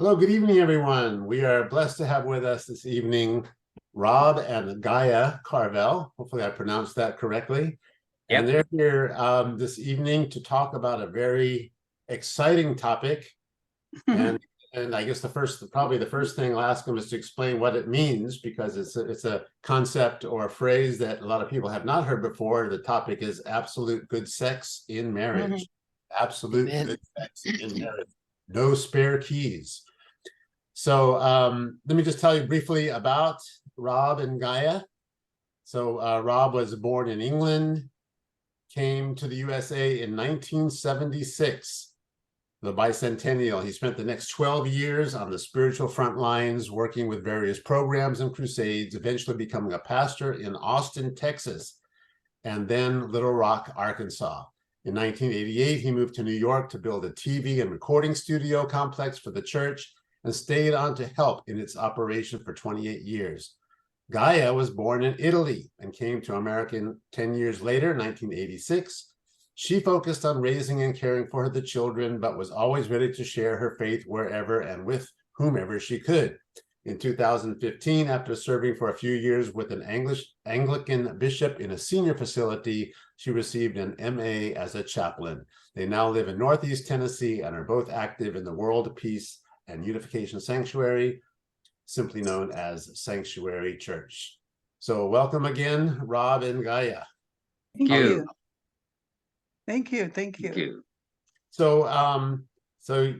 Hello, good evening, everyone. We are blessed to have with us this evening Rob and Gaia Carvell. Hopefully, I pronounced that correctly. And Yep. they're here this evening to talk about a very exciting topic. And and I guess probably the first thing I'll ask them is to explain what it means, because it's a concept or a phrase that a lot of people have not heard before. The topic is absolute good sex in marriage. Absolute Amen. good sex in marriage. No spare keys. So let me just tell you briefly about Rob and Gaia. So Rob was born in England, came to the USA in 1976, the bicentennial. He spent the next 12 years on the spiritual front lines, working with various programs and crusades, eventually becoming a pastor in Austin, Texas, and then Little Rock, Arkansas. In 1988, he moved to New York to build a TV and recording studio complex for the church and stayed on to help in its operation for 28 years. Gaia was born in Italy and came to America 10 years later, 1986. She focused on raising and caring for the children, but was always ready to share her faith wherever and with whomever she could. In 2015, after serving for a few years with an Anglican bishop in a senior facility, she received an MA as a chaplain. They now live in Northeast Tennessee and are both active in the World Peace and Unification Sanctuary, simply known as Sanctuary Church. So welcome again, Rob and Gaia. Thank you. you. Thank you. Thank Thank you. you. So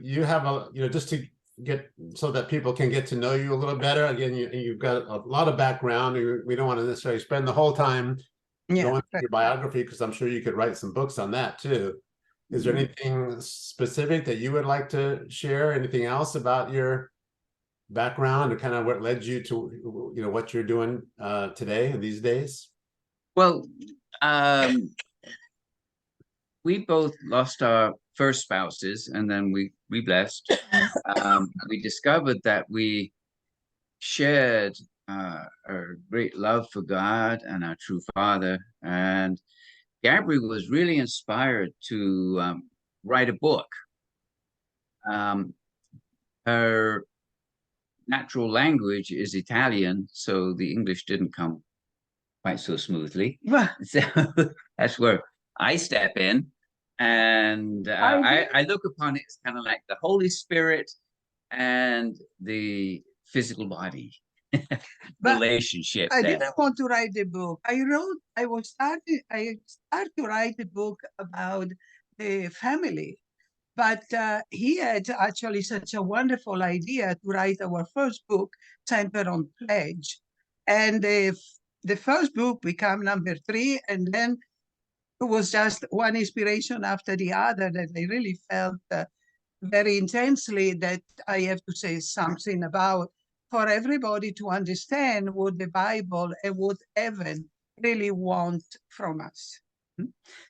you have just to get so that people can get to know you a little better. Again, you've got a lot of background. We don't want to necessarily spend the whole time going through your biography, because I'm sure you could write some books on that too. Is there anything specific that you would like to share? Anything else about your background, or kind of what led you to what you're doing today and these days? Well, we both lost our first spouses, and then we blessed. We discovered that we shared a great love for God and our true Father. And Gabrielle was really inspired to write a book. Her natural language is Italian, so the English didn't come quite so smoothly. So that's where I step in. And I look upon it as kind of like the Holy Spirit and the physical body relationship. I didn't want to write the book. I started to write a book about the family, but he had actually such a wonderful idea to write our first book, centered on pledge. And the first book became number 3, and then it was just one inspiration after the other that I really felt very intensely that I have to say something about, for everybody to understand what the Bible and what heaven really want from us.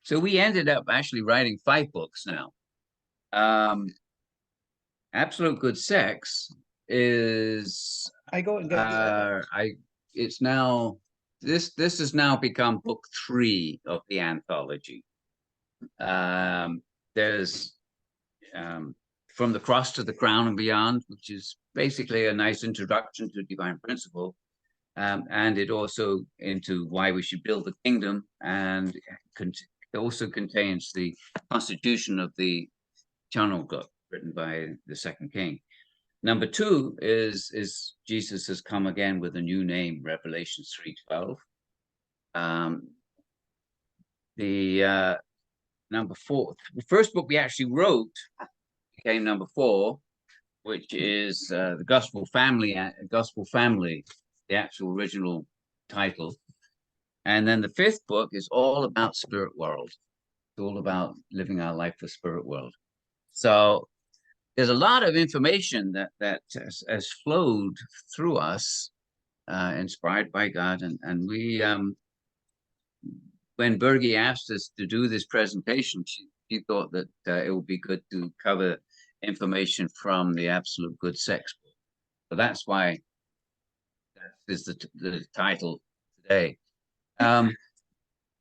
So we ended up actually writing 5 books now. Absolute Good Sex is it's now this has now become book 3 of the anthology. There's From the Cross to the Crown and Beyond, which is basically a nice introduction to divine principle, and it also into why we should build the kingdom, and it also contains the constitution of the Channel book written by the second king. Number 2 is Jesus Has Come Again with a New Name, Revelation 3:12. The number 4, the first book we actually wrote became number 4, which is the Gospel Family, the actual original title. And then the 5th book is all about spirit world. It's all about living our life for spirit world. So there's a lot of information that has flowed through us, inspired by God. And we, when Bergie asked us to do this presentation, she thought that it would be good to cover information from the Absolute Good Sex book. So that's why that is the title today.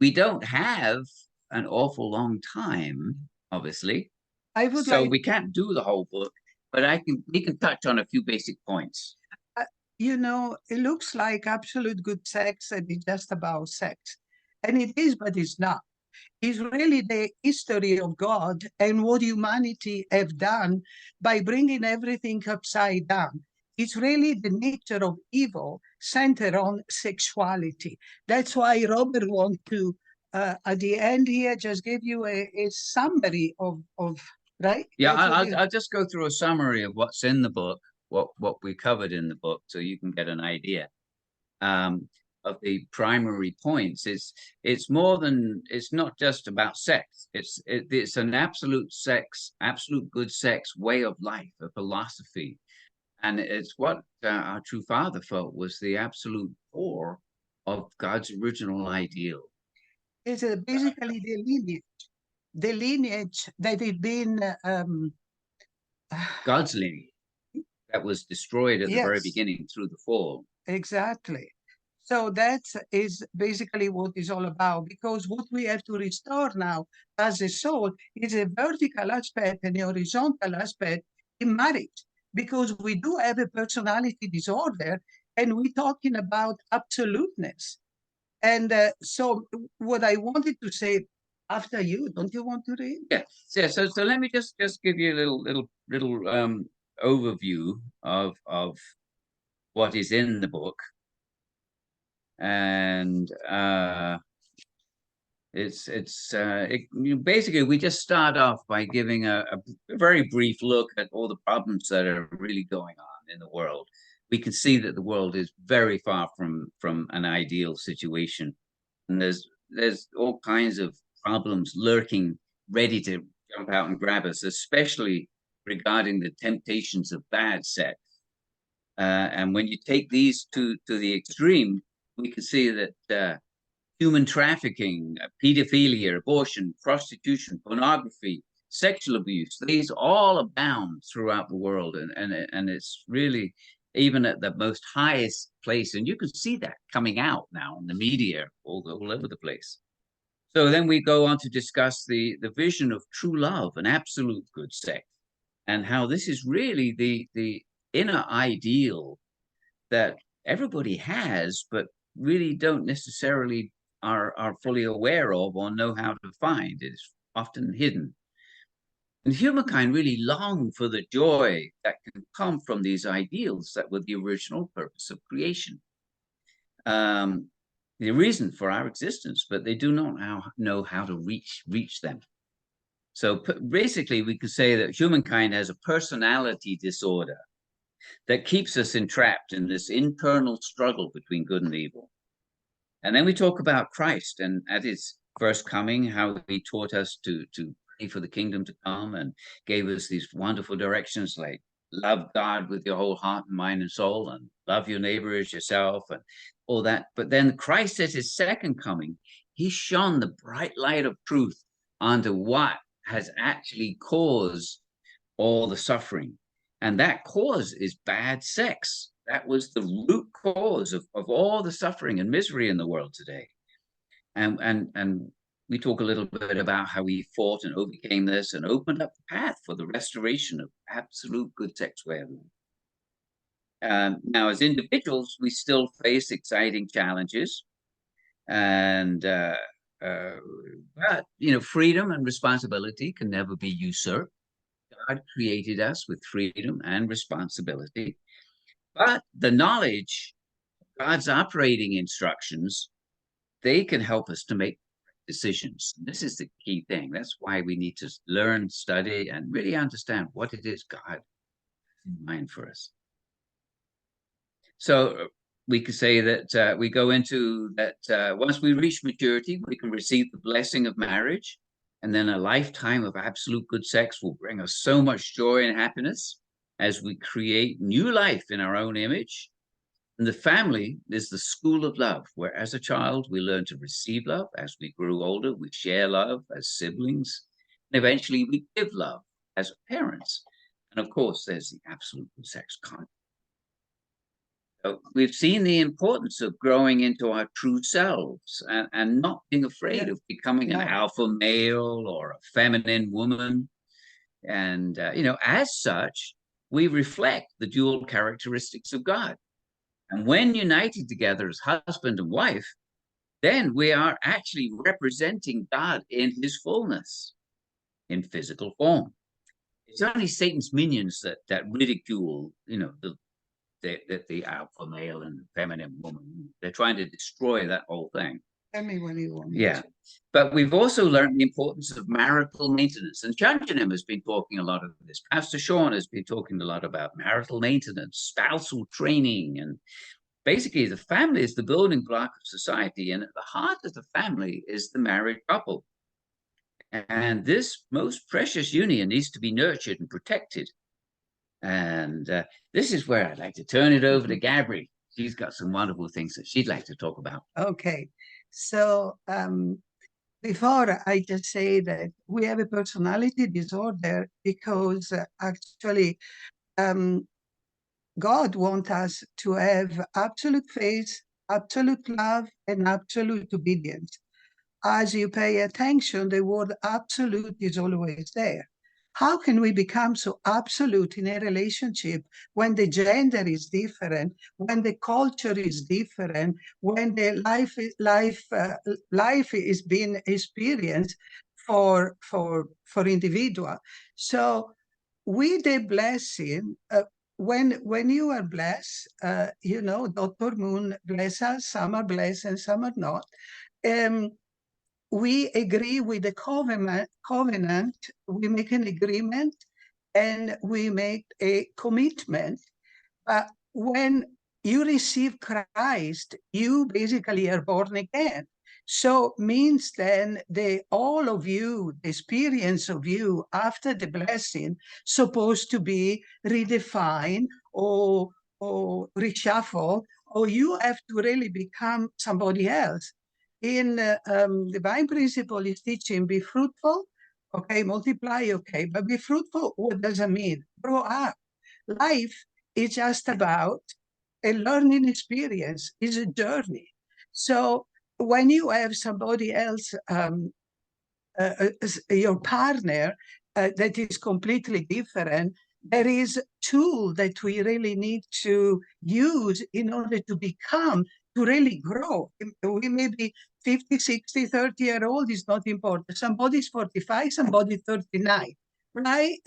We don't have an awful long time, obviously. We can't do the whole book but we can touch on a few basic points. You know, it looks like absolute good sex and it's just about sex. And it is, but it's not. It's really the history of God and what humanity have done by bringing everything upside down. It's really the nature of evil centered on sexuality. That's why Robert wants to, at the end here, just give you a summary of right? Yeah, That's what I'll just go through a summary of what's in the book, what we covered in the book, so you can get an idea of the primary points. It's more than, it's not just about sex. It's an absolute good sex way of life, a philosophy, and it's what our true Father felt was the absolute core of God's original ideal. It's basically the lineage that had been God's lineage that was destroyed at the very yes, beginning through the fall. exactly. So that is basically what it's all about, because what we have to restore now as a soul is a vertical aspect and a horizontal aspect in marriage, because we do have a personality disorder and we're talking about absoluteness. And so what I wanted to say after you, don't you want to read? Yeah. So let me just give you a little overview of what is in the book, and basically we just start off by giving a very brief look at all the problems that are really going on in the world. We can see that the world is very far from an ideal situation, and there's all kinds of problems lurking, ready to jump out and grab us, especially regarding the temptations of bad sex. And when you take these to the extreme, we can see that human trafficking, pedophilia, abortion, prostitution, pornography, sexual abuse, these all abound throughout the world. And it's really, even at the most highest place, and you can see that coming out now in the media all over the place. So then we go on to discuss the vision of true love and absolute good sex, and how this is really the inner ideal that everybody has, but really don't necessarily are fully aware of or know how to find. It's often hidden. And humankind really long for the joy that can come from these ideals that were the original purpose of creation. The reason for our existence, but they do not know how to reach them. So basically, we could say that humankind has a personality disorder that keeps us entrapped in this internal struggle between good and evil. And then we talk about Christ and at his first coming, how he taught us to pray for the kingdom to come and gave us these wonderful directions like love God with your whole heart and mind and soul, and love your neighbor as yourself, and all that. But then Christ at his second coming, he shone the bright light of truth onto what has actually caused all the suffering. And that cause is bad sex. That was the root cause of all the suffering and misery in the world today. And we talk a little bit about how he fought and overcame this and opened up the path for the restoration of absolute good sex way of life. Now, as individuals, we still face exciting challenges, and but freedom and responsibility can never be usurped. God created us with freedom and responsibility, but the knowledge of God's operating instructions, they can help us to make decisions. This is the key thing. That's why we need to learn, study, and really understand what it is God has in mind for us. So we could say that we go into that once we reach maturity, we can receive the blessing of marriage. And then a lifetime of absolute good sex will bring us so much joy and happiness as we create new life in our own image. And the family is the school of love, where as a child, we learn to receive love. As we grew older, we share love as siblings. And eventually we give love as parents. And of course, there's the absolute good sex content. So we've seen the importance of growing into our true selves and not being afraid of becoming an alpha male or a feminine woman. And, as such, we reflect the dual characteristics of God. And when united together as husband and wife, then we are actually representing God in his fullness, in physical form. It's only Satan's minions that ridicule, the alpha male and feminine woman. They're trying to destroy that whole thing. Tell me when you want. Yeah. But we've also learned the importance of marital maintenance. And Chanchanim has been talking a lot of this. Pastor Sean has been talking a lot about marital maintenance, spousal training. And basically, the family is the building block of society. And at the heart of the family is the married couple. And this most precious union needs to be nurtured and protected. And this is where I'd like to turn it over to Gabri. She's got some wonderful things that she'd like to talk about. Okay. So before I just say that we have a personality disorder because actually God wants us to have absolute faith, absolute love, and absolute obedience. As you pay attention, the word absolute is always there. How can we become so absolute in a relationship when the gender is different, when the culture is different, when the life is being experienced for individual? So with the blessing, when you are blessed, Dr. Moon bless us, some are blessed and some are not. We agree with the covenant, we make an agreement, and we make a commitment. But when you receive Christ, you basically are born again. So means then all of you, the experience of you after the blessing, supposed to be redefined or reshuffled, or you have to really become somebody else. In the divine principle is teaching, be fruitful, okay, multiply, okay, but be fruitful, what does it mean? Grow up. Life is just about a learning experience, is a journey. So when you have somebody else, your partner, that is completely different, there is tool that we really need to use in order to become, to really grow. We may be 50, 60, 30-year-old is not important. Somebody's 45, somebody 39, right?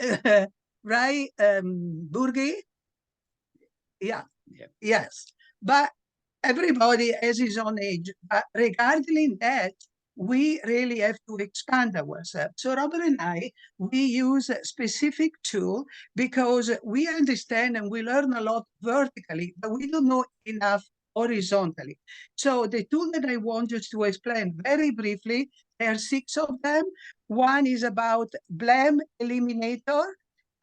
Right, Burgi? Yeah, yes. But everybody has his own age. But regarding that, we really have to expand ourselves. So Robert and I, we use a specific tool because we understand and we learn a lot vertically, but we don't know enough horizontally. So the tool that I want just to explain very briefly, there are 6 of them. One is about blame eliminator.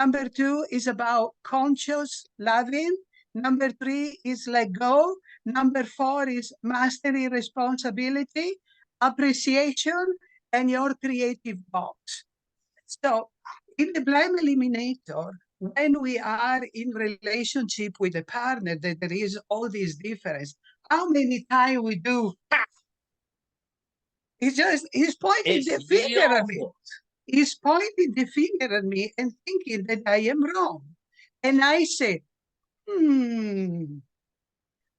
Number 2 is about conscious loving. Number 3 is let go. Number 4 is mastery, responsibility, appreciation, and your creative box. So in the blame eliminator, when we are in relationship with a partner, that there is all these difference, how many times we do, he's pointing the finger at me. He's pointing the finger at me and thinking that I am wrong. And I say,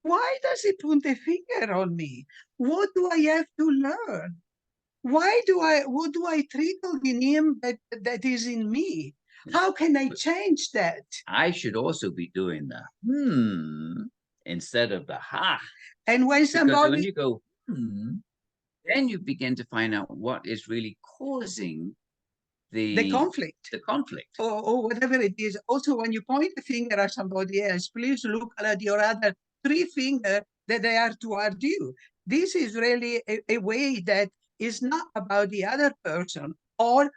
why does he put the finger on me? What do I have to learn? What do I trickle in him that is in me? How can I change that? I should also be doing the instead of the ha. And when somebody, when you go then you begin to find out what is really causing the conflict. The conflict. Or whatever it is. Also, when you point the finger at somebody else, please look at your other 3 fingers that they are toward you. This is really a way that is not about the other person, or,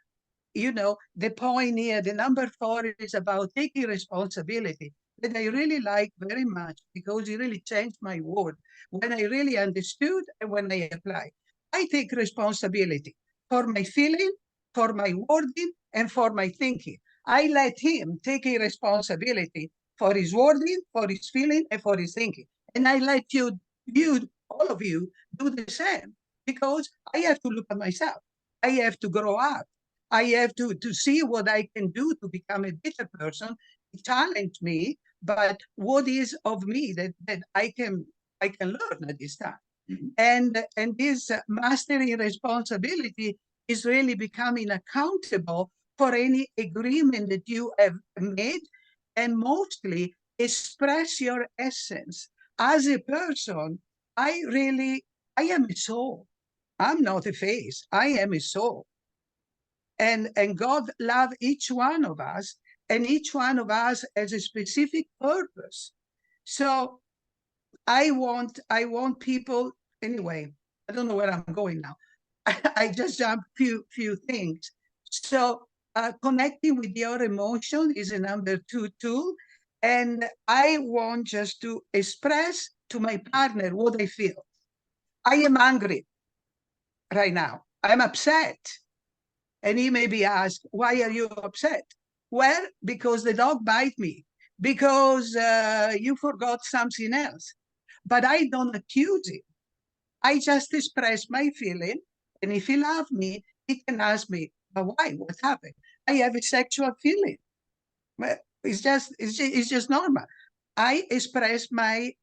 the point here, the number 4 is about taking responsibility, that I really like very much because it really changed my world when I really understood and when I apply. I take responsibility for my feeling, for my wording, and for my thinking. I let him take a responsibility for his wording, for his feeling, and for his thinking. And I let you, all of you, do the same, because I have to look at myself. I have to grow up. I have to see what I can do to become a better person. challenge me, but what is of me that I can learn at this time. And this mastering responsibility is really becoming accountable for any agreement that you have made, and mostly express your essence. As a person, I am a soul. I'm not a face. I am a soul. And God loves each one of us, and each one of us has a specific purpose. So I want people, anyway, I don't know where I'm going now. I just jumped few things. So connecting with your emotion is a number 2 tool. And I want just to express to my partner what I feel. I am angry right now. I'm upset. And he may be asked, why are you upset? Well, because the dog bite me, because you forgot something else. But I don't accuse him. I just express my feeling. And if he loves me, he can ask me, but why? What happened? I have a sexual feeling. Well, it's just normal. I express my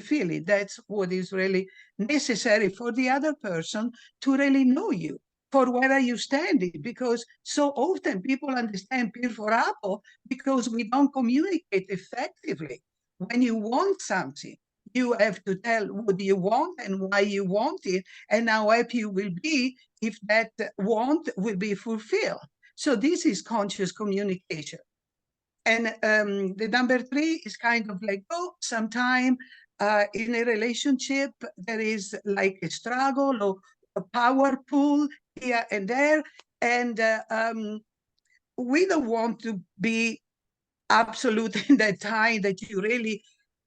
feeling. That's what is really necessary for the other person to really know you, for where are you standing, because so often people understand peer for apple because we don't communicate effectively. When you want something, you have to tell what you want and why you want it, and how happy you will be if that want will be fulfilled. So this is conscious communication. And the number 3 is kind of like, oh, sometime in a relationship, there is like a struggle or a power pull here and there. And we don't want to be absolute in that time that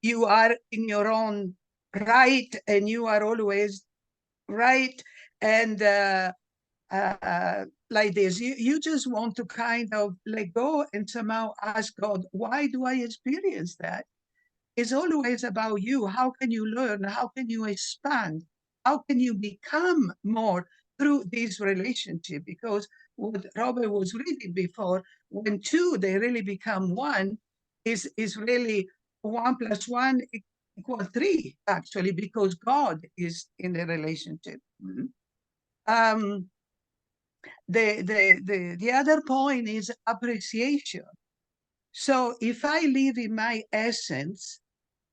you are in your own right and you are always right. And like this, you just want to kind of let go and somehow ask God, why do I experience that? It's always about you. How can you learn? How can you expand? How can you become more through this relationship? Because what Robert was reading before, when two, they really become one, is really 1 + 1 = 3, actually, because God is in the relationship. The other point is appreciation. So if I live in my essence,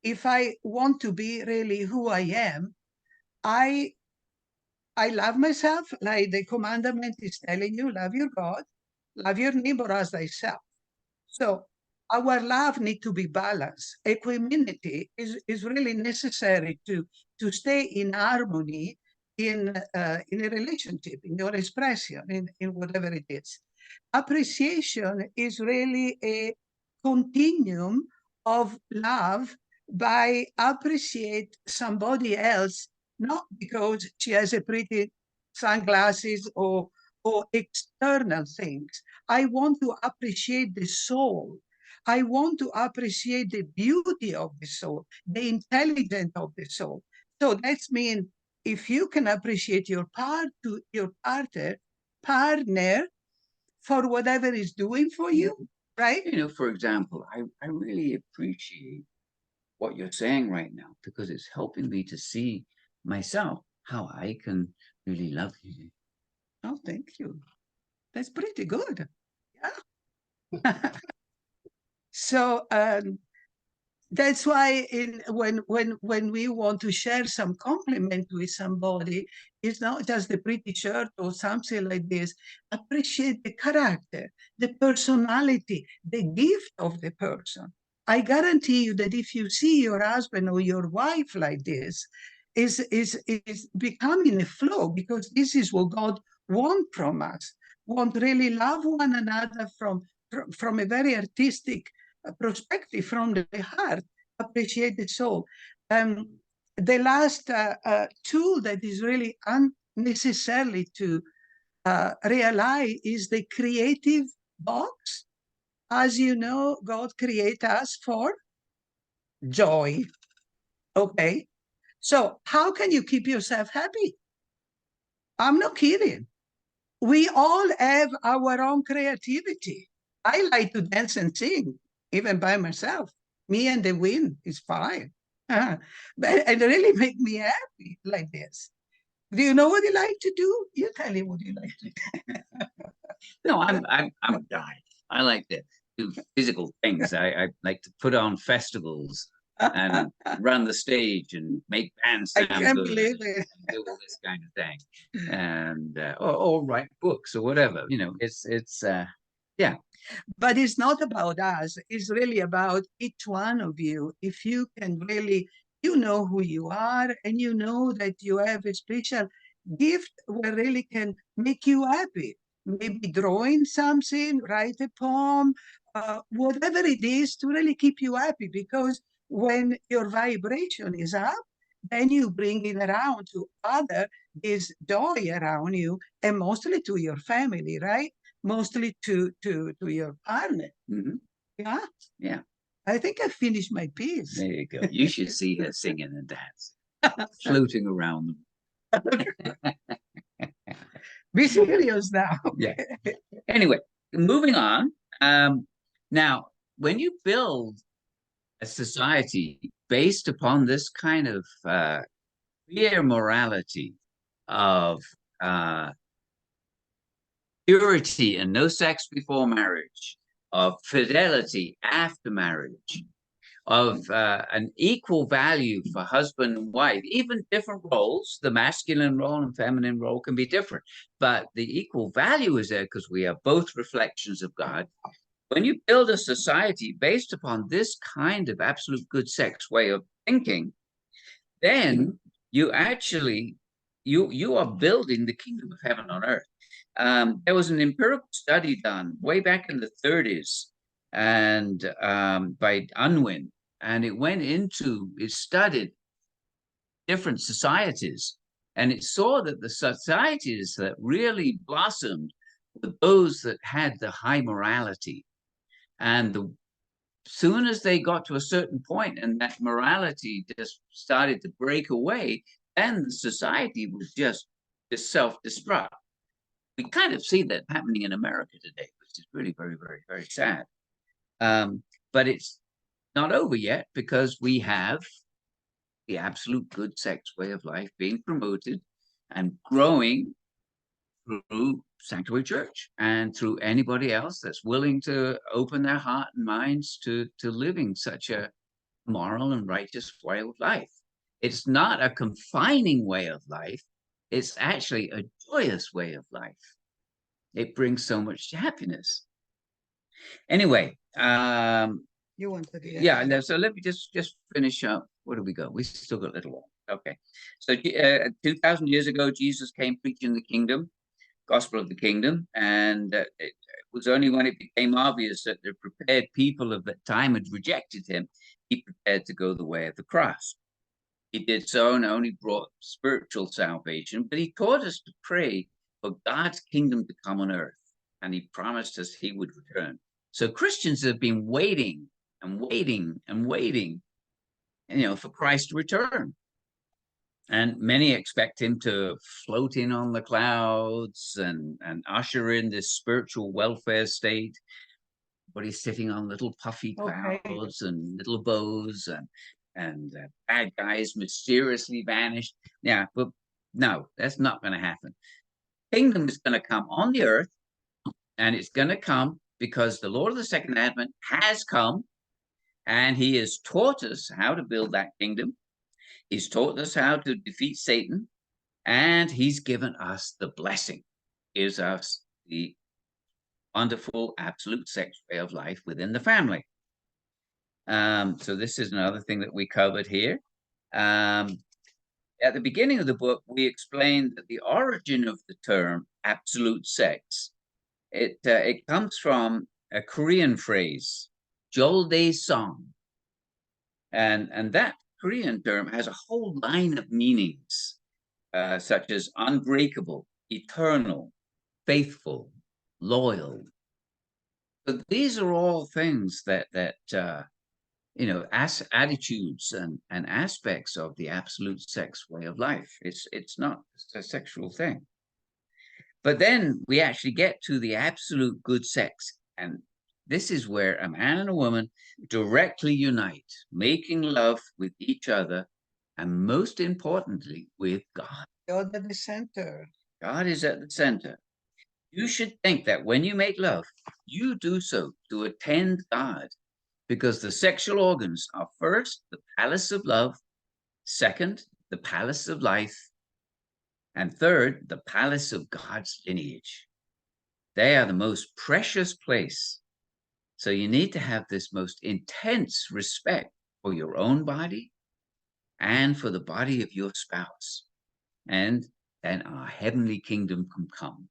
if I want to be really who I am, I love myself, like the commandment is telling you, love your God, love your neighbor as thyself. So our love needs to be balanced. Equanimity is really necessary to stay in harmony in a relationship, in your expression, in whatever it is. Appreciation is really a continuum of love by appreciate somebody else, not because she has a pretty sunglasses or external things. I want to appreciate the soul. I want to appreciate the beauty of the soul, the intelligence of the soul. So that's mean if you can appreciate your partner for whatever is doing for you, right? You know, for example, I really appreciate what you're saying right now, because it's helping me to see myself, how I can really love you. Oh, thank you. That's pretty good. Yeah. So that's why when we want to share some compliment with somebody, it's not just the pretty shirt or something like this. Appreciate the character, the personality, the gift of the person. I guarantee you that if you see your husband or your wife like this, is becoming a flow, because this is what God wants from us. Want really love one another from a very artistic perspective, from the heart, appreciate the soul. The last tool that is really unnecessarily to realize is the creative box. As you know, God created us for joy. Okay. So how can you keep yourself happy? I'm not kidding. We all have our own creativity. I like to dance and sing, even by myself. Me and the wind is fine. But it really make me happy like this. Do you know what you like to do? You tell me what you like to do. No, I'm a guy. I like to do physical things. I like to put on festivals and run the stage and make bands I sound can't good believe and it. do all this kind of thing, and or write books or whatever. You know, it's yeah. But it's not about us. It's really about each one of you. If you can really, you know who you are, and you know that you have a special gift where really can make you happy. Maybe drawing something, write a poem, whatever it is to really keep you happy. Because when your vibration is up, then you bring it around to other this joy around you, and mostly to your family, right? Mostly to your partner. Mhm. Yeah, Yeah, I think I finished my piece. there you go. You should see her singing and dancing, floating around them. Be serious now. Yeah. Anyway, moving on. Now, when you build a society based upon this kind of clear morality of uh, purity and no sex before marriage, of fidelity after marriage, of an equal value for husband and wife, even different roles, the masculine role and feminine role can be different, but the equal value is there because we are both reflections of God. When you build a society based upon this kind of absolute good sex way of thinking, then you actually you are building the kingdom of heaven on earth. There was an empirical study done way back in the 30s and by Unwin, and it studied different societies, and it saw that the societies that really blossomed were those that had the high morality. And the soon as they got to a certain point and that morality just started to break away, then the society was just self-destruct. We kind of see that happening in America today, which is really very, very, very sad. But it's not over yet because we have the absolute good sex way of life being promoted and growing through Sanctuary Church and through anybody else that's willing to open their heart and minds to living such a moral and righteous way of life. It's not a confining way of life. It's actually a joyous way of life. It brings so much happiness. Anyway, You wanted to yeah, so let me just finish up. Where do we go? We still got a little while. Okay. So 2,000 years ago, Jesus came preaching the kingdom, gospel of the kingdom, and it was only when it became obvious that the prepared people of that time had rejected him, he prepared to go the way of the cross. He did so and only brought spiritual salvation, but he taught us to pray for God's kingdom to come on earth, and he promised us he would return. So Christians have been waiting and waiting and waiting, for Christ to return. And many expect him to float in on the clouds and usher in this spiritual welfare state. But he's sitting on little puffy clouds and little bows, and bad guys mysteriously vanished. Yeah, but no, that's not going to happen. Kingdom is going to come on the earth, and it's going to come because the Lord of the Second Advent has come, and he has taught us how to build that kingdom. He's taught us how to defeat Satan, and he's given us the blessing, gives us the wonderful absolute sex way of life within the family. So this is another thing that we covered here. At the beginning of the book, we explained that the origin of the term absolute sex, it comes from a Korean phrase, Joldae song. And that Korean term has a whole line of meanings, such as unbreakable, eternal, faithful, loyal. So these are all things that attitudes and aspects of the absolute sex way of life. It's not a sexual thing. But then we actually get to the absolute good sex, and This is where a man and a woman directly unite, making love with each other, and most importantly, with God. God at the center. God is at the center. You should think that when you make love, you do so to attend God, because the sexual organs are first the palace of love, second, the palace of life, and third, the palace of God's lineage. They are the most precious place. So you need to have this most intense respect for your own body and for the body of your spouse. And then our heavenly kingdom can come.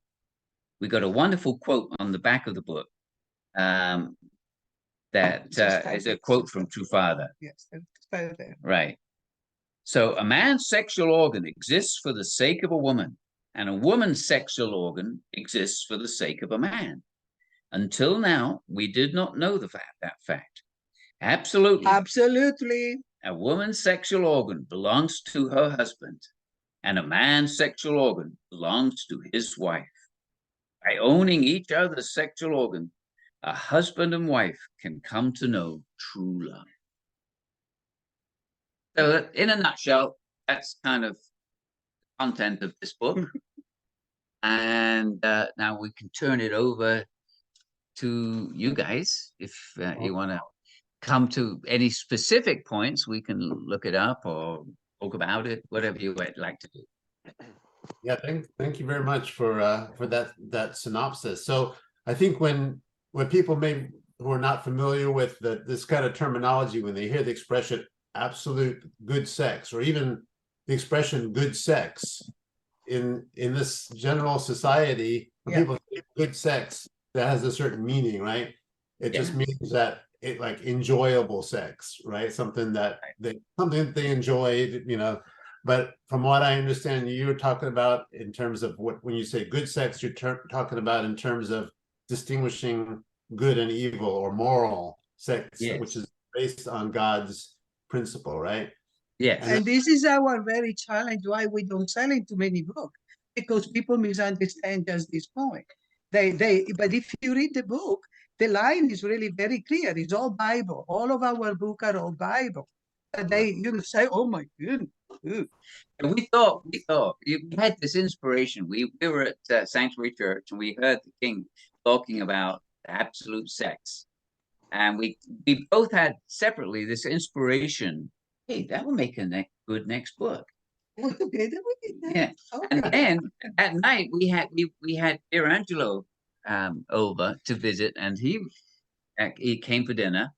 We got a wonderful quote on the back of the book. That is a quote from True Father. Yes, it's right there. Right. So a man's sexual organ exists for the sake of a woman, and a woman's sexual organ exists for the sake of a man. Until now, we did not know that fact. Absolutely. Absolutely. A woman's sexual organ belongs to her husband, and a man's sexual organ belongs to his wife. By owning each other's sexual organ, a husband and wife can come to know true love. So in a nutshell, that's kind of the content of this book. And now we can turn it over to you guys. If you want to come to any specific points, we can look it up or talk about it, whatever you would like to do. Yeah, thank you very much for that synopsis. So I think when people who are not familiar with this kind of terminology, when they hear the expression absolute good sex, or even the expression good sex in this general society, when people say good sex, that has a certain meaning, right? It just means that it like enjoyable sex, right? Something that they enjoyed, you know. But from what I understand, you're talking about in terms of when you say good sex, you're talking about in terms of distinguishing good and evil or moral sex, which is based on God's principle, right? Yes. And this is our very challenge why we don't sell it too many books, because people misunderstand just this point. But if you read the book, the line is really very clear. It's all Bible. All of our books are all Bible. And they say, oh my goodness. And we thought we had this inspiration. We were at Sanctuary Church, and we heard the King talking about absolute sex, and we both had separately this inspiration. Hey, that will make a good next book. Together we did that. Yeah, and then at night we had Dear Angelo over to visit, and he came for dinner,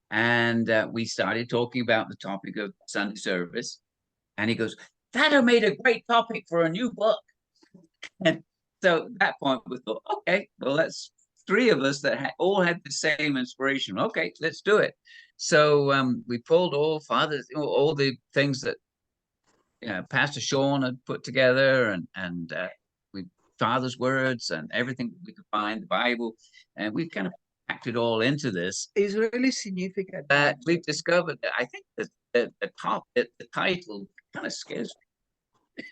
and we started talking about the topic of Sunday service. And he goes, that made a great topic for a new book. And so at that point we thought, okay, well, that's three of us that all had the same inspiration. Okay, let's do it. So we pulled all the things that Pastor Sean had put together, and we Father's words and everything we could find, the Bible, and we kind of packed it all into this. It's really significant. But we've discovered that I think that the title kind of scares me.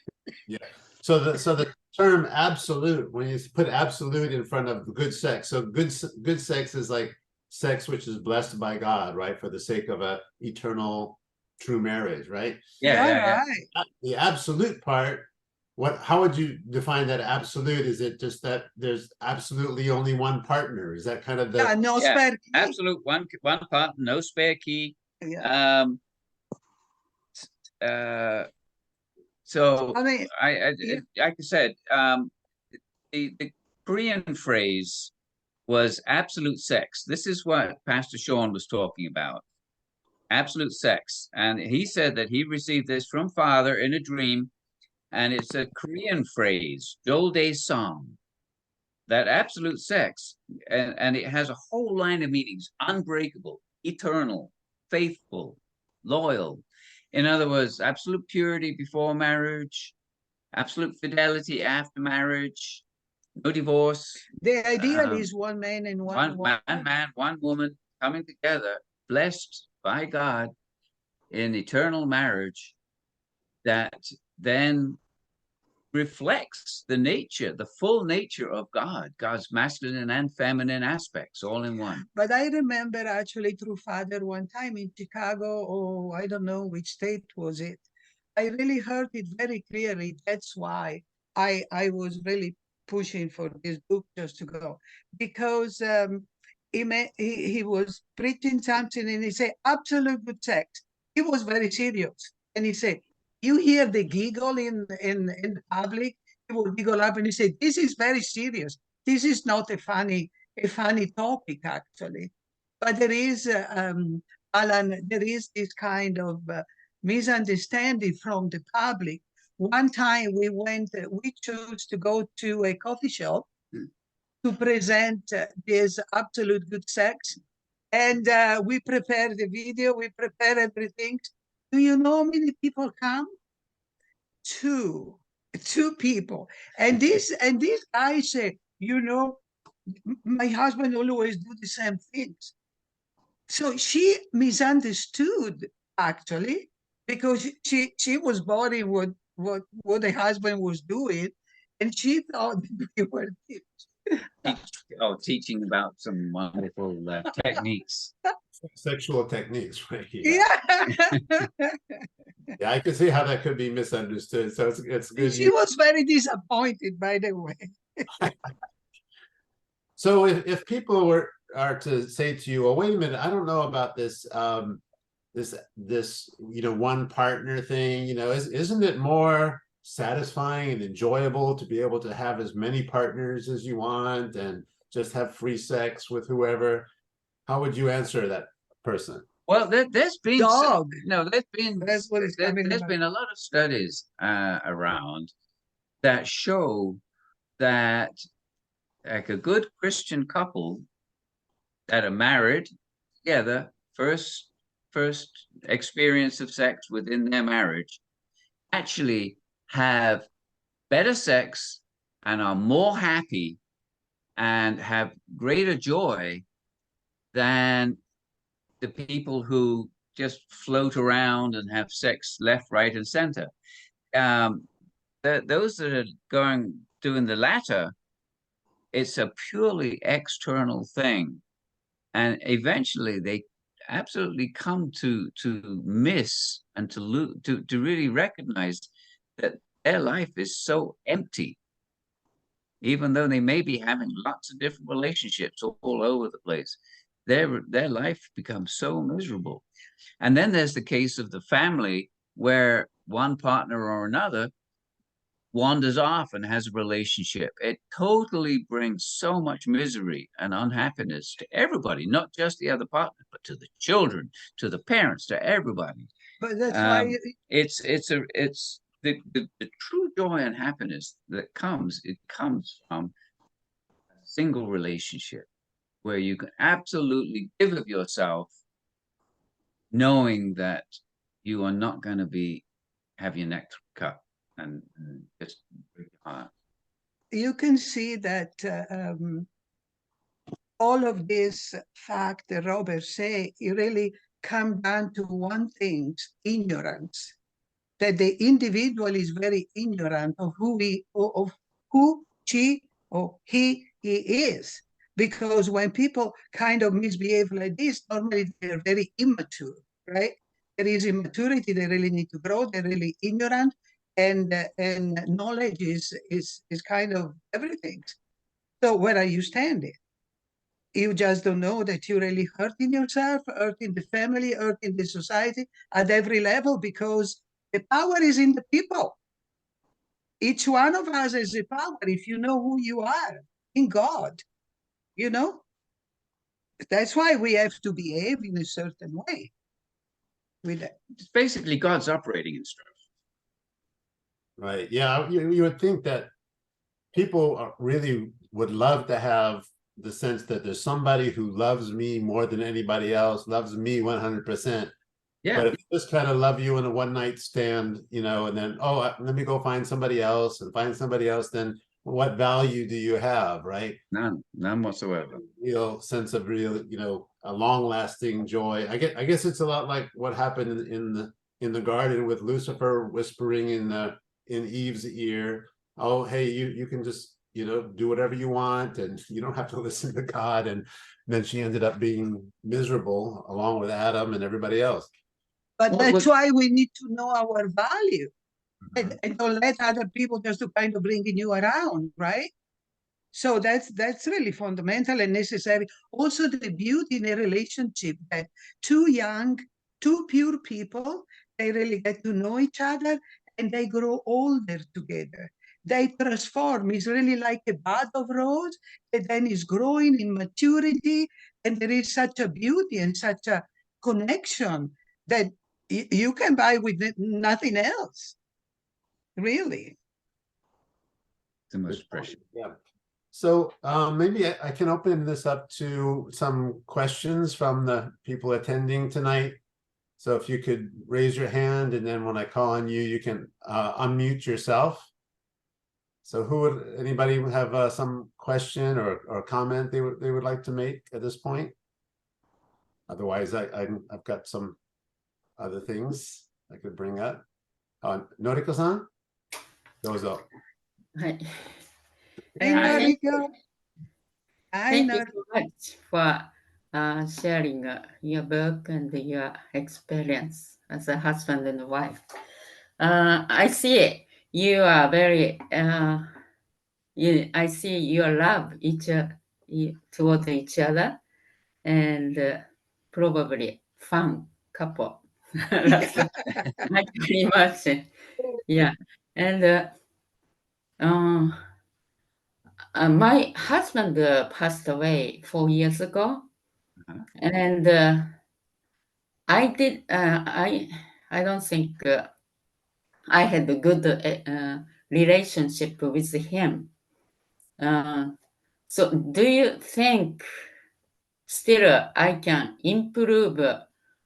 Yeah. So the term absolute, when you put absolute in front of good sex, so good sex is like sex which is blessed by God, right, for the sake of a eternal true marriage, right? Yeah. The absolute part, how would you define that absolute? Is it just that there's absolutely only one partner? Is that kind of the no spare key. Absolute one partner, no spare key. Yeah. So I mean, like I said, the Korean phrase was absolute sex. This is what Pastor Sean was talking about. Absolute sex. And he said that he received this from Father in a dream, and it's a Korean phrase, Joldae song, that absolute sex, and it has a whole line of meanings: unbreakable, eternal, faithful, loyal. In other words, absolute purity before marriage, absolute fidelity after marriage, no divorce. The ideal is one man and one man, one woman coming together, blessed by God in eternal marriage, that then reflects the nature, the full nature of God, God's masculine and feminine aspects all in one. But I remember actually through Father one time in Chicago, or I don't know which state was it. I really heard it very clearly. That's why I was really pushing for this book just to go, because he was preaching something and he said absolute good sex. He was very serious, and he said, you hear the giggle in the public, he will giggle up and he said, this is very serious. This is not a funny topic actually. But there is Alan, there is this kind of misunderstanding from the public. One time we chose to go to a coffee shop to present this absolute good sex. And we prepare the video, we prepare everything. Do you know how many people come? Two people. And this guy said, you know, my husband always do the same things. So she misunderstood actually, because she was boring what the husband was doing, and she thought we were Teaching about some wonderful techniques. Sexual techniques, right? yeah. Yeah, I can see how that could be misunderstood. So it's good. She was very disappointed, by the way. So if people are to say to you, well, wait a minute, I don't know about this this one partner thing, isn't it more satisfying and enjoyable to be able to have as many partners as you want and just have free sex with whoever? How would you answer that person? Well, there's been Dog. there's been a lot of studies around that show that like a good Christian couple that are married together, first experience of sex within their marriage, actually have better sex and are more happy and have greater joy than the people who just float around and have sex left, right, and center. Those that are doing the latter, it's a purely external thing, and eventually they absolutely come to miss and to really recognize that their life is so empty, even though they may be having lots of different relationships all over the place. Their life becomes so miserable. And then there's the case of the family where one partner or another wanders off and has a relationship. It totally brings so much misery and unhappiness to everybody, not just the other partner, but to the children, to the parents, to everybody. But that's why it's the true joy and happiness that comes from a single relationship where you can absolutely give of yourself, knowing that you are not going to have your neck cut and just break your heart. You can see that all of this fact that Robert say, it really come down to one thing: ignorance. That the individual is very ignorant of who she or he is. Because when people kind of misbehave like this, normally they're very immature, right? There is immaturity, they really need to grow, they're really ignorant, and knowledge is kind of everything. So where are you standing? You just don't know that you're really hurting yourself, hurting the family, hurting the society at every level, because the power is in the people. Each one of us has the power if you know who you are in God, you know? That's why we have to behave in a certain way. It's basically God's operating instruction. Right. Yeah, you would think that people really would love to have the sense that there's somebody who loves me more than anybody else, loves me 100%. Yeah. But if they just kind of love you in a one-night stand, and then, let me go find somebody else, then what value do you have, right? None whatsoever. Real sense of a long-lasting joy. I guess it's a lot like what happened in the garden with Lucifer whispering in Eve's ear, oh, hey, you can just, do whatever you want, and you don't have to listen to God. And then she ended up being miserable along with Adam and everybody else. But What that's was- why we need to know our value Mhm. and don't let other people just to kind of bringing you around, right? So that's really fundamental and necessary. Also, the beauty in a relationship that two young, two pure people, they really get to know each other and they grow older together. They transform. It's really like a bud of rose that then is growing in maturity, and there is such a beauty and such a connection that you can buy with nothing else, really. The most precious. Yeah. So maybe I can open this up to some questions from the people attending tonight. So if you could raise your hand, and then when I call on you, you can unmute yourself. So anybody have some question or comment they would like to make at this point? Otherwise, I've got some other things I could bring up. Noriko-san, dozo. Hi. Hey, Yeah, Noriko. Hi, thank you Noriko. so much for sharing your book and your experience as a husband and wife. I see you are very, I see your love toward each other, and probably fun couple. That's I can imagine. Yeah. And my husband passed away 4 years ago, Uh-huh. and I don't think I had a good relationship with him. So do you think still I can improve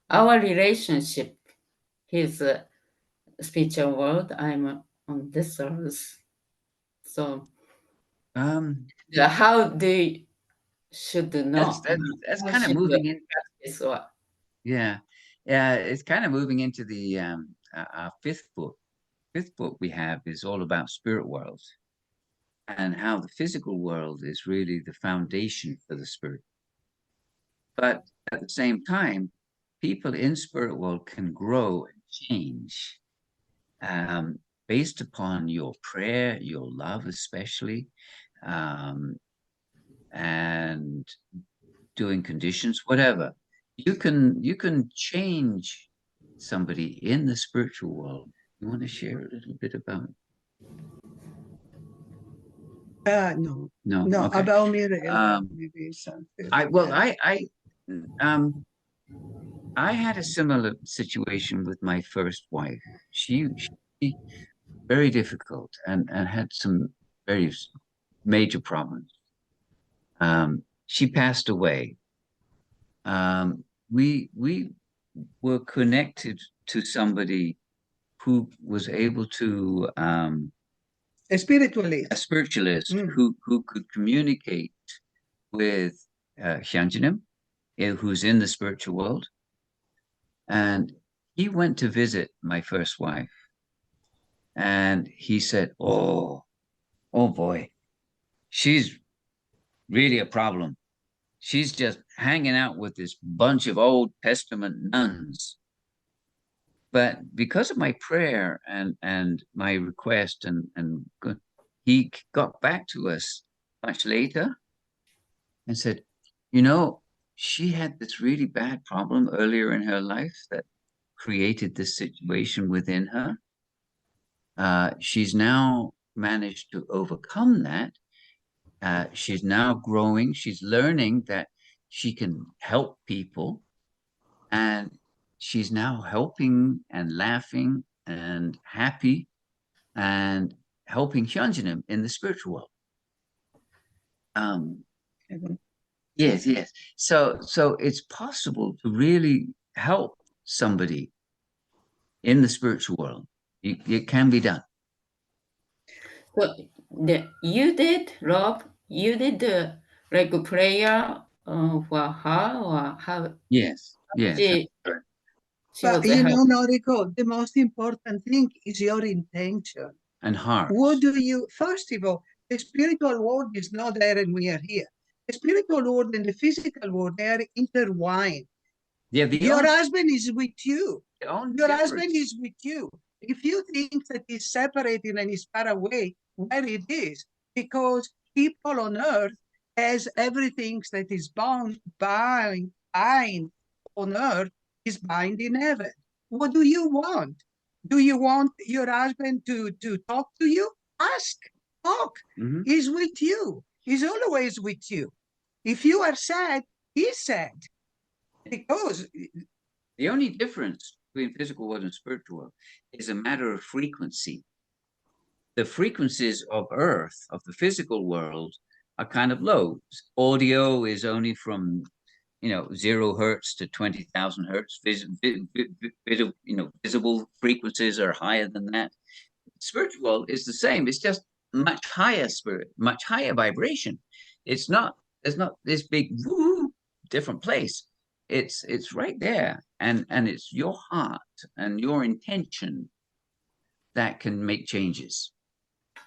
our relationship, his spiritual world? I'm on this earth. So how do you should know? That's How kind of should moving in. practice or Yeah, it's kind of moving into the our fifth book. Fifth book we have is all about spirit worlds, and how the physical world is really the foundation for the spirit. But at the same time, people in spirit world can grow and change based upon your prayer, your love, especially, and doing conditions, whatever. You can change somebody in the spiritual world. You want to share a little bit about it? No, No, okay. about me, maybe something. I had a similar situation with my first wife. She very difficult and had some very major problems. She passed away. We were connected to somebody who was able to Spiritually. a spiritualist Mm. who could communicate with Hyunjinim, who's in the spiritual world. And he went to visit my first wife, and he said, oh boy, she's really a problem. She's just hanging out with this bunch of Old Testament nuns. But because of my prayer and my request, and he got back to us much later and said, she had this really bad problem earlier in her life that created this situation within her. She's now managed to overcome that. She's now growing. She's learning that she can help people, and she's now helping and laughing and happy and helping Hyunjinim in the spiritual world. Yes. So it's possible to really help somebody in the spiritual world. It can be done. so you did, Rob? You did like a prayer for her, or how Yes. she But was you helped? know, Noriko, the most important thing is your intention. and hearts. What do you, first of all, the spiritual world is not there and we are here. The spiritual world and the physical world, they are intertwined. Yeah, Your husband is with you. Your husband difference. is with you. If you think that he's separated and he's far away, where it is, because people on earth has everything that is bind on earth is bind in heaven. What do you want? Do you want your husband to talk to you? Ask, talk. Mhm. He's with you. He's always with you. If you are sad, he's sad. Because The only difference between physical world and spiritual world is a matter of frequency. The frequencies of Earth, of the physical world, are kind of low. Audio is only from 0 hertz to 20,000 hertz. Visible frequencies are higher than that. Spiritual world is the same. It's just much higher spirit, much higher vibration. There's not this big woo different place. It's right there, and it's your heart and your intention that can make changes.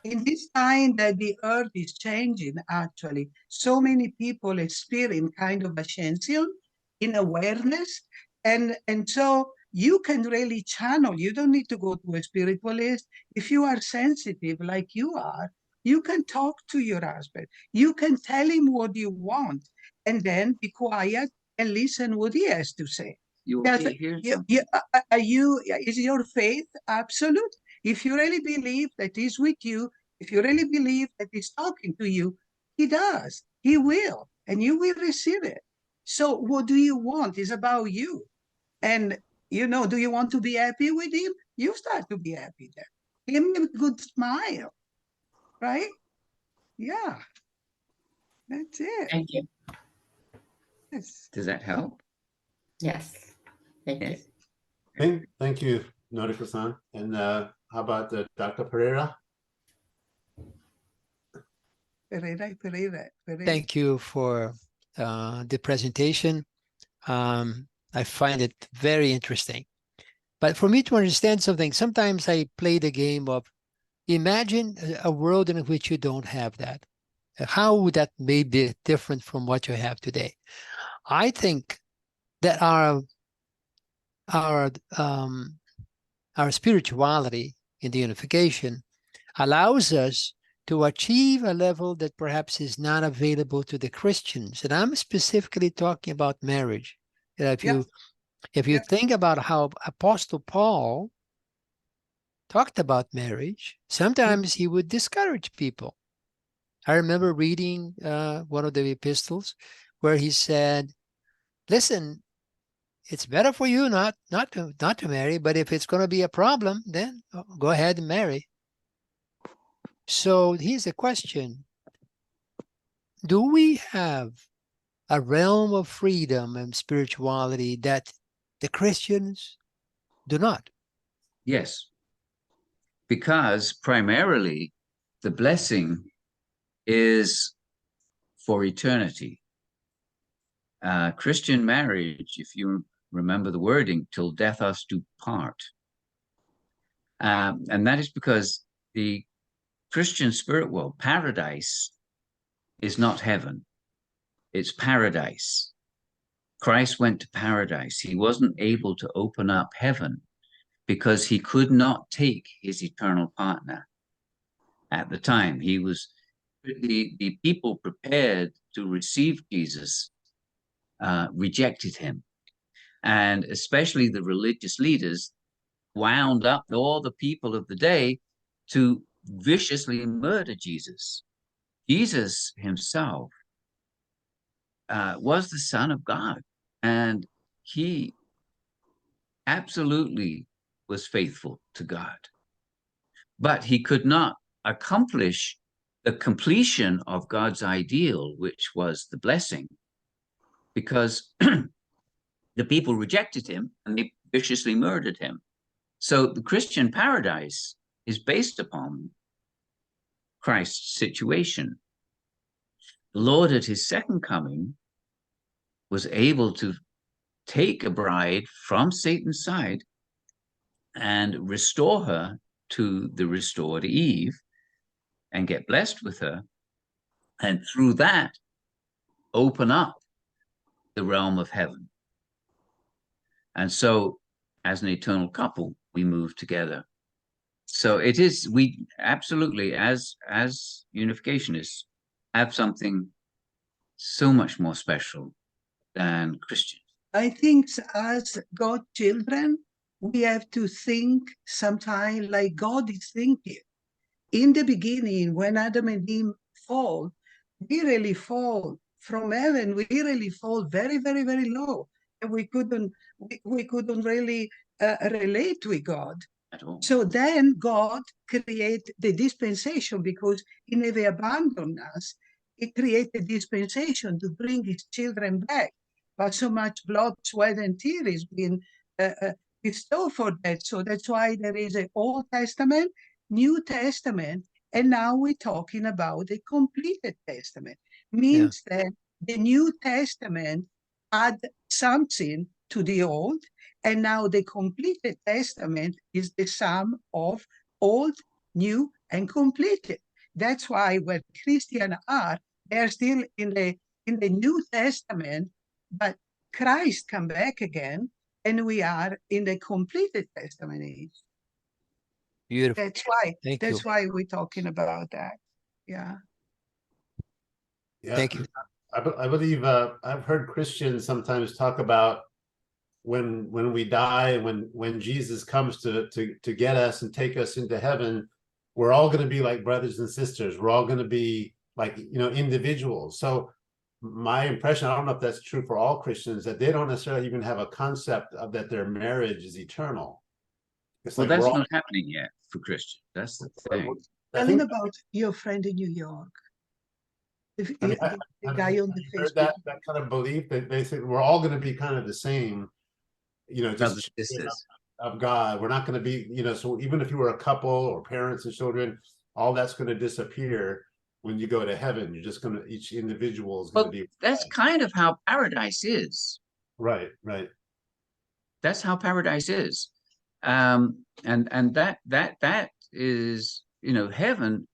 in this time that the earth is changing, actually, so many people experience kind of ascension in awareness. And so you can really channel. You don't need to go to a spiritualist. If you are sensitive like you are, you can talk to your husband. You can tell him what you want, and then be quiet and listen what he has to say. You Yes, is your faith absolute? If you really believe that he's with you, if you really believe that he's talking to you, he does. He will, and you will receive it. So what do you want is about you. And, do you want to be happy with him? You start to be happy then. Give him a good smile, right? Yeah, that's it. Thank you. Yes. Does that help? Yes. Thank Yes. you. Thank you, Noriko-san. And how about Dr. Pereira? Pereira. Thank you for the presentation. I find it very interesting. But for me to understand something, sometimes I play the game of imagine a world in which you don't have that. How would that may be different from what you have today? I think that our spirituality in the unification allows us to achieve a level that perhaps is not available to the Christians. And I'm specifically talking about marriage. If you think about how Apostle Paul talked about marriage, sometimes he would discourage people. I remember reading one of the epistles where he said, listen, it's better for you not to marry, but if it's going to be a problem, then go ahead and marry. So here's the question. Do we have a realm of freedom and spirituality that the Christians do not? Yes. Because primarily the blessing is for eternity. Christian marriage, if you remember the wording, till death us do part. And that is because the Christian spirit world, paradise, is not heaven. It's paradise. Christ went to paradise. He wasn't able to open up heaven because he could not take his eternal partner at the time. He was the people prepared to receive Jesus rejected him, and especially the religious leaders wound up all the people of the day to viciously murder Jesus. Jesus himself was the Son of God, and he absolutely was faithful to God, but he could not accomplish the completion of God's ideal, which was the blessing, because the people rejected him and they viciously murdered him. So the Christian paradise is based upon Christ's situation. The Lord at his second coming was able to take a bride from Satan's side and restore her to the restored Eve and get blessed with her, and through that open up the realm of heaven. And so as an eternal couple, we move together. So it is, we absolutely, as unificationists, have something so much more special than Christians. I think as God's children, we have to think sometimes like God is thinking. In the beginning, when Adam and Eve fall, we really fall from heaven. We really fall very, very, very low, and we couldn't really relate with God At all. So then God created the dispensation because He never abandoned us. He created dispensation to bring His children back. But so much blood, sweat, and tears has been bestowed for that. So that's why there is an Old Testament, New Testament, and now we're talking about the completed testament. Means that the New Testament add something to the Old, and now the completed testament is the sum of Old, New, and completed. That's why when Christians are, they're still in the New Testament, but Christ come back again, and we are in the completed testament age. Beautiful. That's why we're talking about that. Yeah. Yeah. Thank you. I believe I've heard Christians sometimes talk about when we die, when Jesus comes to get us and take us into heaven, we're all going to be like brothers and sisters. We're all going to be like, individuals. So my impression, I don't know if that's true for all Christians, that they don't necessarily even have a concept of that their marriage is eternal. It's Well, like that's not happening yet for Christians. That's the thing. Tell him about your friend in New York. The guy on the Facebook. That kind of belief that they say we're all going to be kind of the same, just of God. We're not going to be, so even if you were a couple or parents and children, all that's going to disappear when you go to heaven. You're just going to, each individual is going to be. That's kind of how paradise is. Right. That's how paradise is. And that is, heaven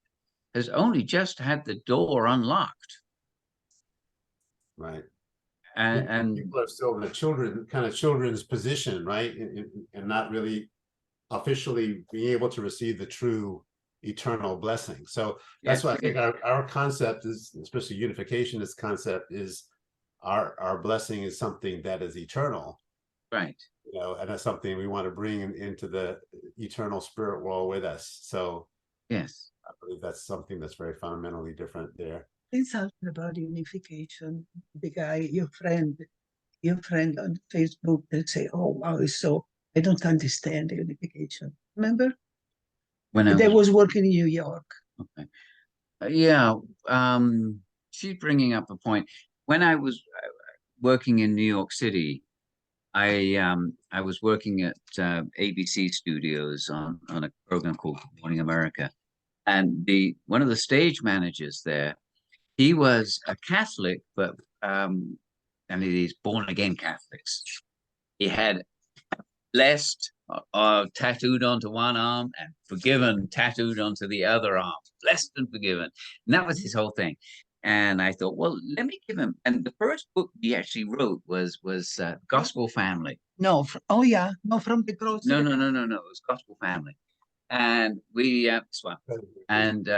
has only just had the door unlocked. Right. And people are still in the children's position, right? And not really officially being able to receive the true eternal blessing. So that's why I think our concept is, especially unificationist concept, is our blessing is something that is eternal. Right. And that's something we want to bring into the eternal spirit world with us. So yes, I believe that's something that's very fundamentally different there. It's something about unification. The guy, your friend on Facebook, they say, "Oh wow, I don't understand the unification." Remember? When I was working in New York. Okay. Yeah. She's bringing up a point. When I was working in New York City, I was working at ABC Studios on a program called Good Morning America, and one of the stage managers there, he was a Catholic, but and these born again Catholics. He had blessed tattooed onto one arm and forgiven tattooed onto the other arm. Blessed and forgiven, and that was his whole thing. And I thought, well, let me give him. And the first book he actually wrote was Gospel Family. No, from the cross. No. It was Gospel Family, and we and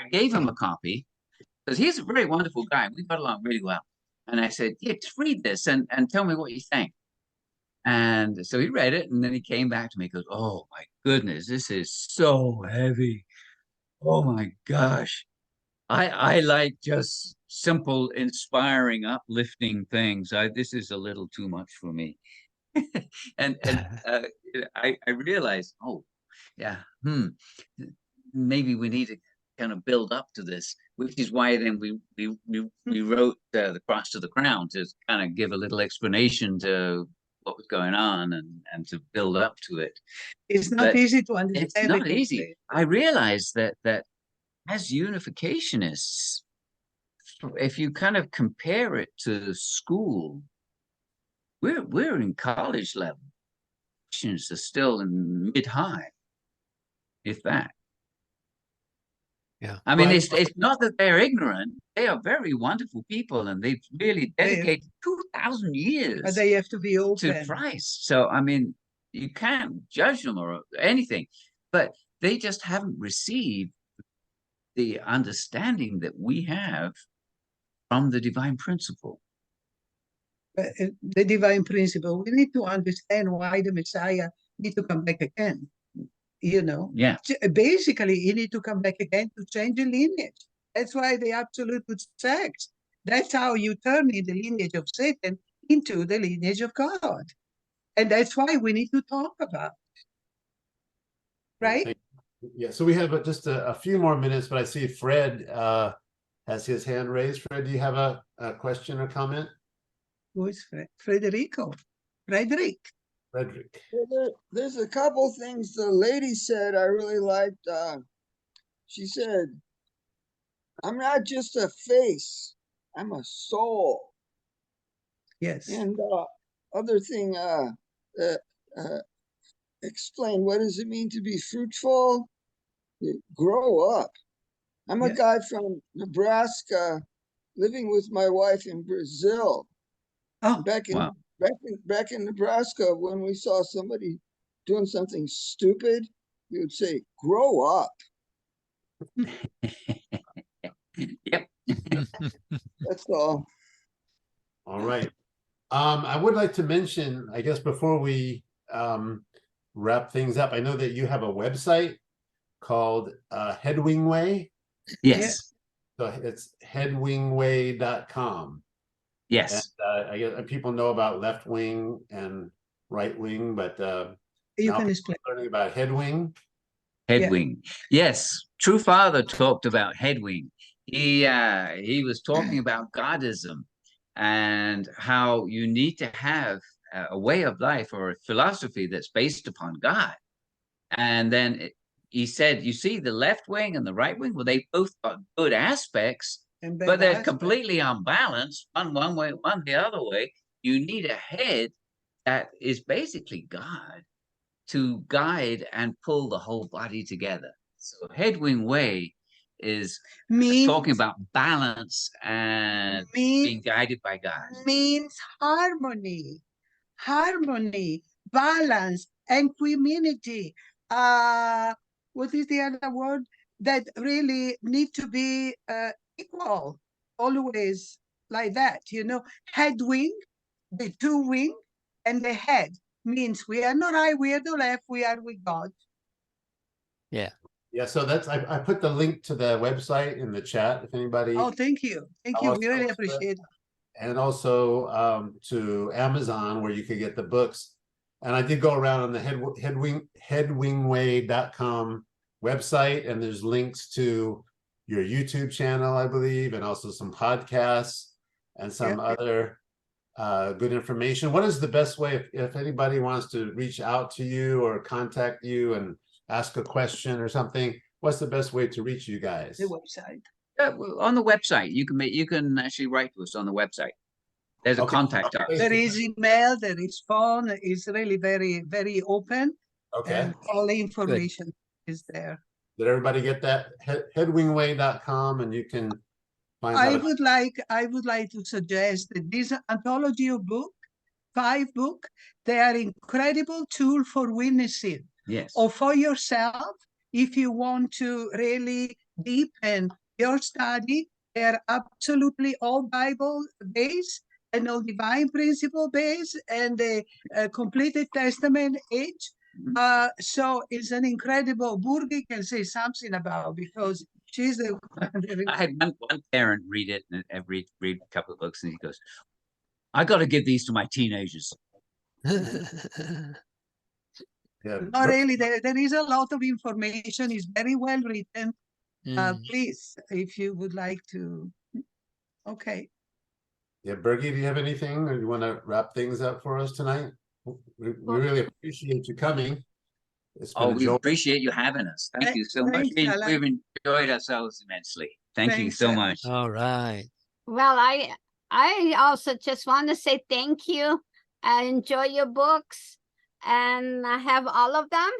I gave him a copy because he's a very wonderful guy. We got along really well. And I said, yeah, just read this and tell me what you think. And so he read it, and then he came back to me. He goes, "Oh my goodness, this is so heavy. Oh my gosh. I like just simple, inspiring, uplifting things. This is a little too much for me." and I realized, oh yeah, maybe we need to kind of build up to this, which is why then we wrote The Cross to the Crown, to kind of give a little explanation to what was going on and to build up to it. It's not easy to understand. It's not easy. I realized that as unificationists, if you kind of compare it to school, we're in college level. Christians are still in mid-high, if that. Yeah. I mean, Right. it's not that they're ignorant. They are very wonderful people, and they've really dedicated 2,000 years But they have to be to open. Christ. So, I mean, you can't judge them or anything, but they just haven't received the understanding that we have from the divine principle. The divine principle. We need to understand why the Messiah need to come back again. You know, Yeah. Basically, he need to come back again to change the lineage. That's why the absolute sex. That's how you turn in the lineage of Satan into the lineage of God. And that's why we need to talk about it. Right? Yeah, so we have just a few more minutes, but I see Fred has his hand raised. Fred, do you have a question or comment? Who is Frederico? Frederick. Frederick. There's a couple things the lady said I really liked. She said, "I'm not just a face, I'm a soul." Yes. And other thing, explain, what does it mean to be fruitful? Grow up. I'm a guy from Nebraska living with my wife in Brazil. Oh, Back in Nebraska, when we saw somebody doing something stupid, we would say, "Grow up." Yep. That's all. All right. I would like to mention, I guess before we wrap things up, I know that you have a website called Headwingway. Yes. So it's headwingway.com. Yes. And I guess people know about left wing and right wing, but you now can people explain. are learning about headwing. Headwing. Yes. True Father talked about headwing. He was talking about Godism and how you need to have a way of life or a philosophy that's based upon God. And then he said, you see the left wing and the right wing, well, they both got good aspects, but they're completely unbalanced, one way, one the other way. You need a head that is basically God to guide and pull the whole body together. So Headwing Way is talking about balance and being guided by God. Means harmony, balance, equanimity. What is the other word? That really need to be equal, always like that, you know. Headwing, the two wing, and the head means we are not right, we are the left, we are with God. Yeah. Yeah, so that's I put the link to the website in the chat if anybody. Oh, thank you. Thank you. We really appreciate it. And also to Amazon where you could get the books. And I did go around on the headwingway.com website, and there's links to your YouTube channel, I believe, and also some podcasts and some other good information. What is the best way if anybody wants to reach out to you or contact you and ask a question or something? What's the best way to reach you guys? The website. On the website, you can actually write to us on the website. There's a contact us. There is email, there is phone. It's really very, very open. Okay. And all the information is there. Did everybody get that? Headwingway.com, and you can find out. I would like to suggest that this anthology of book, 5 books, they are incredible tool for witnessing. Yes. Or for yourself, if you want to really deepen your study, they are absolutely all Bible based and all divine principle based and the completed Testament age. So it's an incredible book. You can say something about because she's the. I had one parent read it and read a couple of books, and he goes, "I got to give these to my teenagers." Yeah. Not really. There is a lot of information. It's very well written. Please, if you would like to. Okay. Yeah, Bergie, do you have anything, or you want to wrap things up for us tonight? We really appreciate you coming. We appreciate you having us. Thank you so much. We've enjoyed ourselves immensely. Thank you so much. All right. Well, I also just want to say thank you. I enjoy your books. and I have all of them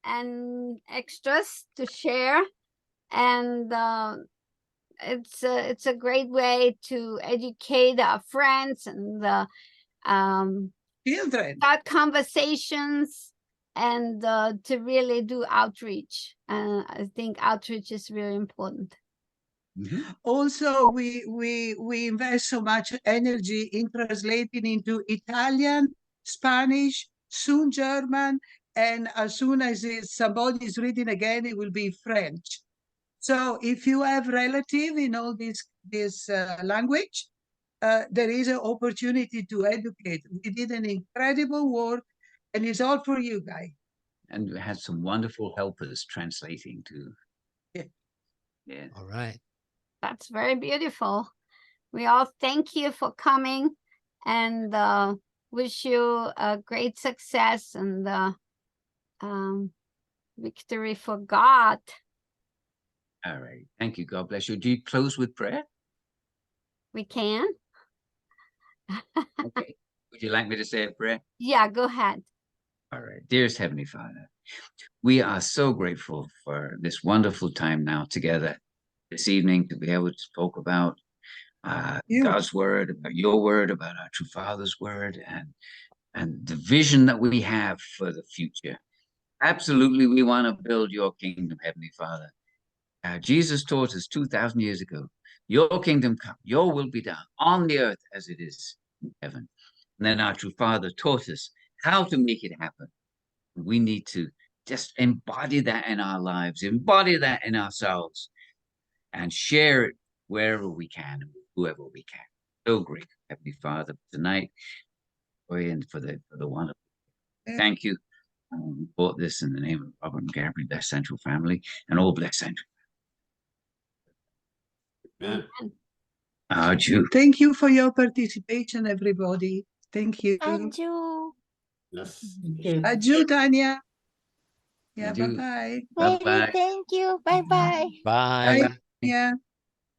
and extras to share. And it's a great way to educate our friends and Children. start conversations and to really do outreach. I think outreach is really important. Also, we invest so much energy in translating into Italian, Spanish, soon German, and as soon as somebody is reading again, it will be French. So if you have relative in all this language, there is an opportunity to educate. We did an incredible work, and it's all for you guys. And we had some wonderful helpers translating too. Yeah. Yeah. All right. That's very beautiful. We all thank you for coming and wish you a great success and victory for God. All right. Thank you. God bless you. Do you close with prayer? We can? Okay. Would you like me to say a prayer? Yeah, go ahead. All right. Dearest Heavenly Father, we are so grateful for this wonderful time now together this evening to be able to talk about God's word, about your word, about our true Father's word, and the vision that we have for the future. Absolutely, we want to build your kingdom, Heavenly Father. Jesus taught us 2,000 years ago, your kingdom come, your will be done on the earth as it is in heaven. And then our true Father taught us how to make it happen. We need to just embody that in our lives, embody that in ourselves, and share it wherever we can, whoever we can. So great, Heavenly Father, tonight, and for the wonderful. Thank you. We brought this in the name of Robert and Gabriel, Bless Central family, and all Bless Central. Amen. Adieu. Thank you for your participation, everybody. Thank you. Adieu. Yes. Thank you. Adieu, Tanya. Yeah, Adieu. bye-bye. Bye-bye. Thank you. Bye bye. Bye. Bye. Yeah.